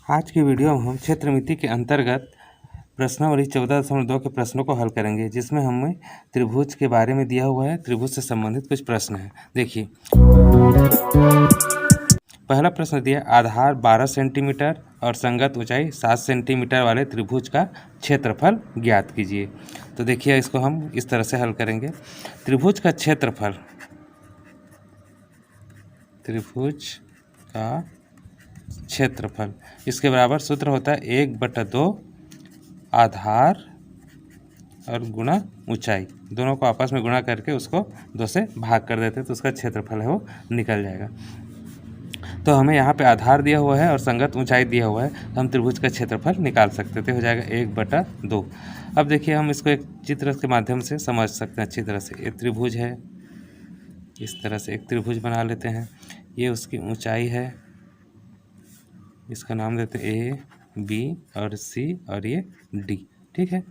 आज की वीडियो में हम क्षेत्रमिति के अंतर्गत प्रश्नावली 14.2 के प्रश्नों को हल करेंगे, जिसमें हमें त्रिभुज के बारे में दिया हुआ है। त्रिभुज से संबंधित कुछ प्रश्न हैं। देखिए, पहला प्रश्न दिया, आधार 12 सेंटीमीटर और संगत ऊंचाई 7 सेंटीमीटर वाले त्रिभुज का क्षेत्रफल ज्ञात कीजिए। तो देखिए, इसको हम इस तरह से हल करेंगे। त्रिभुज का क्षेत्रफल, त्रिभुज का क्षेत्रफल, इसके बराबर सूत्र होता है 1/2 आधार और गुणा ऊंचाई, दोनों को आपस में गुणा करके उसको 2 से भाग कर देते हैं तो उसका क्षेत्रफल है वो निकल जाएगा। तो हमें यहाँ पे आधार दिया हुआ है और संगत ऊंचाई दिया हुआ है, तो हम त्रिभुज का क्षेत्रफल निकाल सकते थे, हो जाएगा 1/2। अब देखिए, हम इसको एक चित्र के माध्यम से समझ सकते हैं अच्छी तरह से। एक त्रिभुज है, इस तरह से एक त्रिभुज बना लेते हैं। ये उसकी ऊंचाई है, इसका नाम देते हैं ए, बी और सी और ये डी। ठीक है।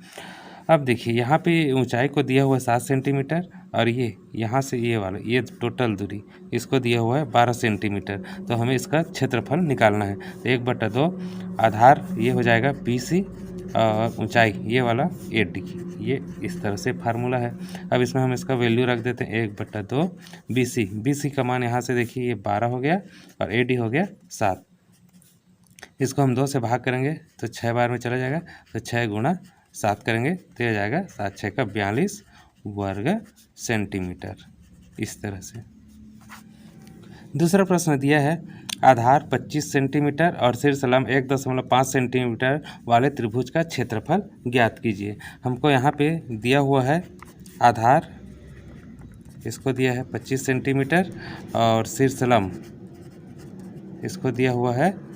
अब देखिए, यहाँ पे ऊंचाई को दिया हुआ है 7 सेंटीमीटर और ये यहाँ से ये वाला, ये टोटल दूरी इसको दिया हुआ है 12 सेंटीमीटर। तो हमें इसका क्षेत्रफल निकालना है। तो 1/2 आधार ये हो जाएगा बी सी और ऊंचाई ये वाला ए डी। ये इस तरह से फार्मूला है। अब इसमें हम इसका वैल्यू रख देते हैं 1/2 बी सी। बी सी का मान यहाँ से देखिए ये 12 हो गया और ए डी हो गया 7। इसको हम 2 से भाग करेंगे तो 6 बार में चला जाएगा, तो 6 गुणा 7 करेंगे तो यह जाएगा 7 6 का 42 वर्ग सेंटीमीटर। इस तरह से। दूसरा प्रश्न दिया है, आधार 25 सेंटीमीटर और शीर्ष लंब 1.5 सेंटीमीटर वाले त्रिभुज का क्षेत्रफल ज्ञात कीजिए। हमको यहाँ पे दिया हुआ है आधार, इसको दिया है 25 सेंटीमीटर और शीर्ष लंब इसको दिया हुआ है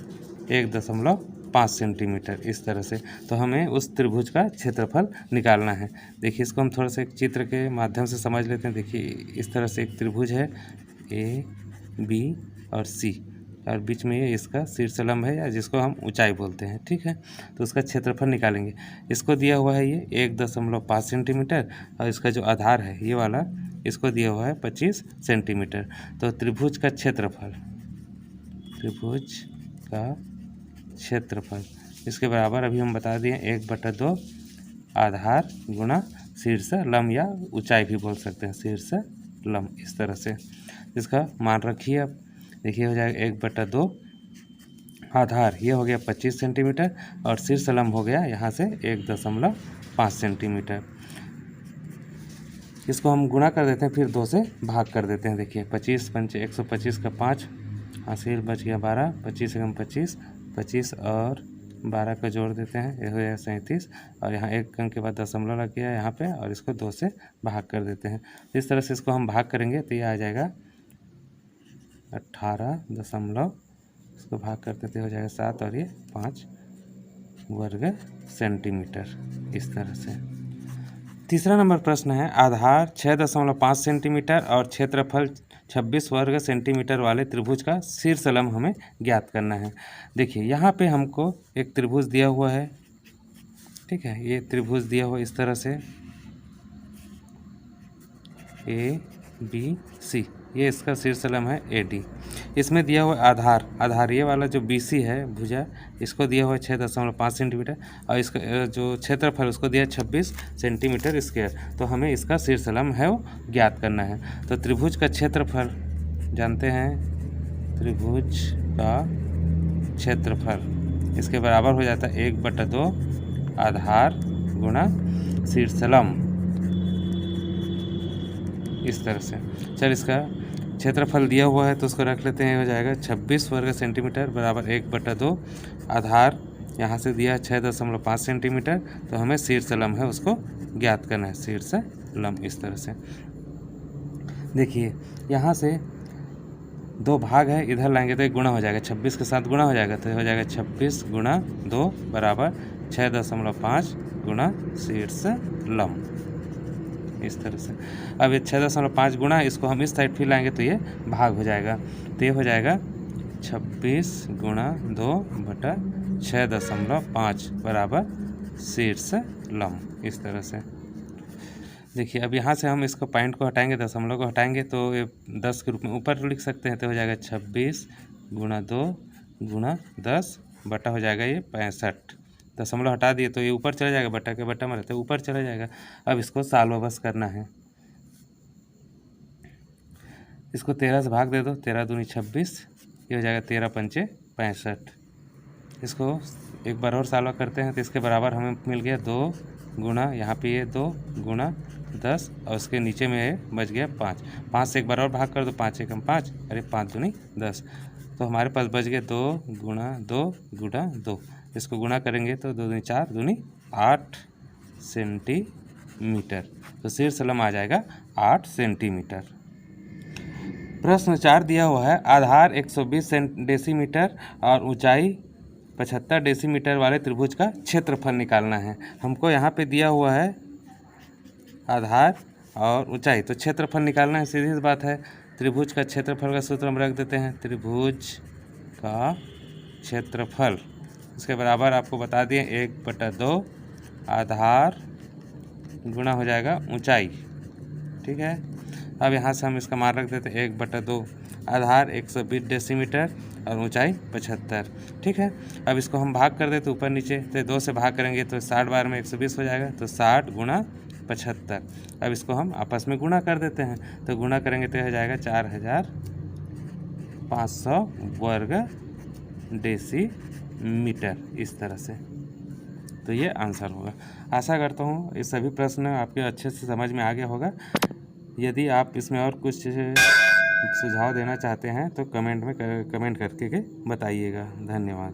1.5 सेंटीमीटर, इस तरह से। तो हमें उस त्रिभुज का क्षेत्रफल निकालना है। देखिए, इसको हम थोड़ा सा एक चित्र के माध्यम से समझ लेते हैं। देखिए, इस तरह से एक त्रिभुज है ए, बी और सी, और बीच में ये इसका शीर्ष लंब है या जिसको हम ऊंचाई बोलते हैं। ठीक है। तो उसका क्षेत्रफल निकालेंगे। इसको दिया हुआ है ये 1.5 सेंटीमीटर और इसका जो आधार है ये वाला, इसको दिया हुआ है 25 सेंटीमीटर। तो त्रिभुज का क्षेत्रफल, त्रिभुज का क्षेत्रफल इसके बराबर अभी हम बता दिए 1/2 आधार गुणा शीर्ष लंब या ऊंचाई भी बोल सकते हैं, शीर्ष लंब, इस तरह से। इसका मान रखिए। अब देखिए, हो जाएगा 1/2 आधार ये हो गया 25 सेंटीमीटर और शीर्ष लंब हो गया यहाँ से 1.5 सेंटीमीटर। इसको हम गुणा कर देते हैं, फिर 2 से भाग कर देते हैं। देखिए, 25 पंचे 125 का 5, हासिल बच गया 12, 25 एकम 25, 25 और 12 का जोड़ देते हैं, ये हो जाएगा 37 और यहाँ एक अंक के बाद दशमलव लग गया यहाँ पे और इसको 2 से भाग कर देते हैं। इस तरह से इसको हम भाग करेंगे तो ये आ जाएगा 18 इसको भाग करते थे, हो जाएगा 7 और ये 5 वर्ग सेंटीमीटर, इस तरह से। तीसरा नंबर प्रश्न है, आधार 6.5 सेंटीमीटर और क्षेत्रफल 26 वर्ग सेंटीमीटर वाले त्रिभुज का शीर्ष लंब हमें ज्ञात करना है। देखिए, यहाँ पे हमको एक त्रिभुज दिया हुआ है। ठीक है, ये त्रिभुज दिया हुआ इस तरह से ए, बी, सी, ये इसका शीर्ष लंब है ए डी। इसमें दिया हुआ आधार ये वाला जो बी सी है भुजा, इसको दिया हुआ है 6.5 सेंटीमीटर और इसका जो क्षेत्रफल उसको दिया 26 सेंटीमीटर स्क्वायर। तो हमें इसका शीर्ष लंब है वो ज्ञात करना है। तो त्रिभुज का क्षेत्रफल जानते हैं, त्रिभुज का क्षेत्रफल इसके बराबर हो जाता है 1/2 आधार गुणा शीर्ष लंब, इस तरह से। चल, इसका क्षेत्रफल दिया हुआ है तो उसको रख लेते हैं, हो जाएगा 26 वर्ग सेंटीमीटर बराबर 1/2 आधार यहाँ से दिया 6.5 सेंटीमीटर। तो हमें शीर्ष लंब है उसको ज्ञात करना है, शीर्ष लंब, इस तरह से। देखिए, यहाँ से 2 भाग है, इधर लाएंगे तो एक गुणा हो जाएगा, 26 के साथ गुणा हो जाएगा तो हो जाएगा 26 गुणा 2 बराबर 6.5 गुणा शीर्ष लंब, इस तरह से। अब ये 6.5 गुणा, इसको हम इस साइड फिर लाएंगे तो ये भाग हो जाएगा, तो ये हो जाएगा 26 गुणा 2/6.5 बराबर शीर्ष लंब, इस तरह से। देखिए, अब यहाँ से हम इसको पॉइंट को हटाएंगे, दशमलव को हटाएंगे तो ये 10 के रूप में ऊपर लिख सकते हैं, तो हो जाएगा 26 गुणा 2 गुणा 10 बटा हो जाएगा ये 65। दशमलव हटा दिए तो ये ऊपर चला जाएगा, बटा के बटा में रहता है ऊपर चला जाएगा। अब इसको साल बस करना है। इसको 13 से भाग दे दो, 13 दूनी 26, ये हो जाएगा 13 पंचे 65। इसको एक बार और सालवा करते हैं तो इसके बराबर हमें मिल गया 2 गुना, यहाँ पे ये 2 गुना 10 और उसके नीचे में बच गया 5। 5 से एक बार और भाग कर दो, 5 एकम 5, अरे 5 दूनी 10, तो हमारे पास बच गया 2 गुना 2 गुना 2। इसको गुना करेंगे तो 2 दूनी 4 दूनी 8 सेंटीमीटर, तो शीर्ष लंब आ जाएगा 8 सेंटीमीटर। प्रश्न 4 दिया हुआ है आधार 120 डेसीमीटर और ऊंचाई 75 डेसीमीटर वाले त्रिभुज का क्षेत्रफल निकालना है। हमको यहाँ पे दिया हुआ है आधार और ऊंचाई, तो क्षेत्रफल निकालना है, सीधी सी बात है। त्रिभुज का क्षेत्रफल का सूत्र हम रख देते हैं, त्रिभुज का क्षेत्रफल इसके बराबर आपको बता दिए 1/2 आधार गुना हो जाएगा ऊंचाई, ठीक है। अब यहाँ से हम इसका मान रख देते हैं 1/2 आधार 120 डेसीमीटर और ऊंचाई 75, ठीक है। अब इसको हम भाग कर देते ऊपर नीचे, तो 2 से भाग करेंगे तो 60 बार में 120 हो जाएगा, तो 60 गुना 75। अब इसको हम आपस में गुणा कर देते हैं, तो गुणा करेंगे तो हो जाएगा 4500 वर्ग डेसीमीटर, इस तरह से। तो ये आंसर होगा। आशा करता हूँ ये सभी प्रश्न आपके अच्छे से समझ में आ गया होगा। यदि आप इसमें और कुछ सुझाव देना चाहते हैं तो कमेंट करके बताइएगा। धन्यवाद।